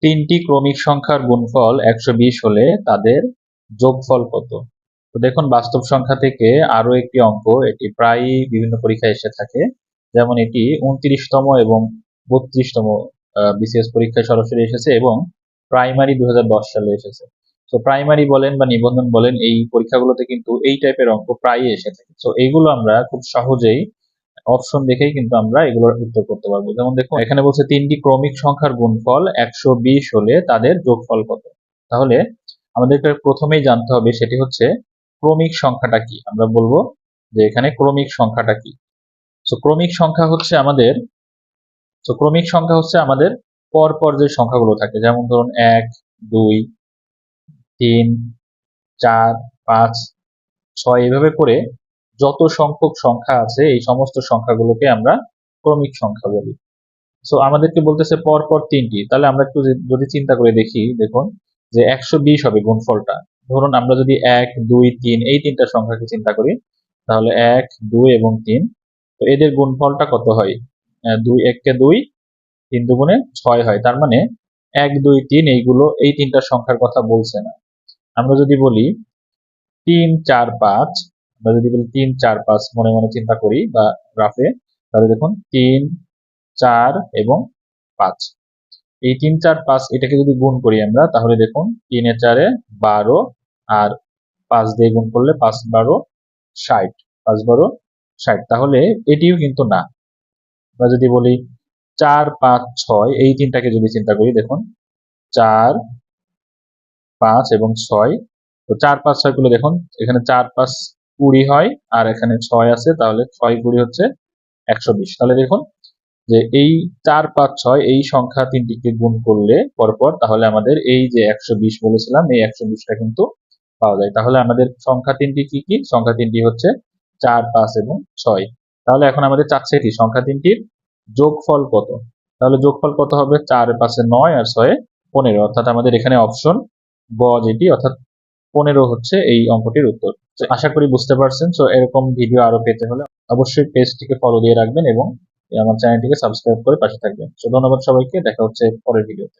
তিনটি ক্রমিক সংখ্যার গুণফল ১২০ হলে তাদের যোগফল কত? তো দেখুন, বাস্তব সংখ্যা থেকে আরো একটি অঙ্ক, এটি প্রায়ই বিভিন্ন পরীক্ষায় এসে থাকে। যেমন এটি ২৯তম এবং ৩২তম বিসিএস পরীক্ষায় সরাসরি এসেছে এবং প্রাইমারি ২০১০ সালে এসেছে। তো প্রাইমারি বলেন বা নিবন্ধন বলেন, এই পরীক্ষাগুলোতে কিন্তু এই টাইপের অঙ্ক প্রায়ই এসে থাকে। তো এইগুলো আমরা খুব সহজেই অপশন দেখেই কিন্তু আমরা এগুলোর উত্তর করতে পারবো। যেমন দেখুন, এখানে বলছে তিনটি ক্রমিক সংখ্যার গুণফল ১২০ হলে তাদের যোগফল কত? তাহলে আমাদেরকে প্রথমেই জানতে হবে সেটি হচ্ছে ক্রমিক সংখ্যাটা কি। আমরা বলবো যে এখানে ক্রমিক সংখ্যাটা কি। ক্রমিক সংখ্যা হচ্ছে আমাদের পরপর যে সংখ্যাগুলো থাকে, যেমন ধরুন ১, ২, ৩, ৪, ৫, ৬ এভাবে করে যত সংখ্যক সংখ্যা আছে এই সমস্ত সংখ্যাগুলোকে আমরা ক্রমিক সংখ্যা বলি। সো আমাদেরকে বলতেছে পরপর তিনটি, তাহলে আমরা একটু যদি চিন্তা করে দেখি, দেখুন যে ১২০ হবে গুণফলটা। ধরুন আমরা যদি ১, ২, ৩ এই তিনটা সংখ্যাকে চিন্তা করি, তাহলে ১, ২ এবং ৩, তো এদের গুণফলটা কত হয়? ২ ১ ২, ৩ দুগুণে ৬ হয়। তার মানে ১, ২, ৩ এই তিনটা সংখ্যার কথা বলছে না। আমরা যদি বলি ৩, ৪, ৫, আমরা যদি বলি ৩, ৪, ৫ মনে মনে চিন্তা করি বা রাফে, তাহলে দেখুন ৩, ৪ এবং ৫, এই ৩, ৪, ৫ এটাকে যদি গুণ করি আমরা, তাহলে দেখুন ৩ এ ৪ এ ১২ আর ৫ দিয়ে গুণ করলে ৫ ১২ ৬০, ৫ ১২ ৬০। তাহলে এটিও কিন্তু না। আমরা যদি বলি ৪, ৫, ৬ এই তিনটাকে যদি চিন্তা করি, দেখুন ৪, ৫ এবং ৬, তো ৪, ৫, ৬ করলে দেখুন এখানে ৪, ৫ ২০ হয় আর এখানে ৬ আছে, তাহলে ৬ ২০ হচ্ছে ১২০। তাহলে দেখুন যে এই ৪, ৫, ৬ এই সংখ্যা তিনটিকে গুণ করলে পরপর, তাহলে আমাদের এই যে ১২০ বলেছিলাম এই ১২০টা কিন্তু পাওয়া যায়। তাহলে আমাদের সংখ্যা তিনটি কি কি? সংখ্যা তিনটি হচ্ছে ৪, ৫ এবং ৬। তাহলে এখন আমাদের চাচ্ছে কি সংখ্যা তিনটির যোগফল কত? তাহলে যোগফল কত হবে? ৪ এ ৫ এ ৯ আর ৬ এ ১৫, অর্থাৎ আমাদের এখানে অপশন গ যেটি, অর্থাৎ ১৫ হচ্ছে এই অঙ্কটির উত্তর। তো আশা করি বুঝতে পারছেন। সো এরকম ভিডিও আরো পেতে হলে অবশ্যই পেজটিকে ফলো দিয়ে রাখবেন এবং আমার চ্যানেলটিকে সাবস্ক্রাইব করে পাশে থাকবেন। তো ধন্যবাদ সবাইকে, দেখা হচ্ছে পরের ভিডিওতে।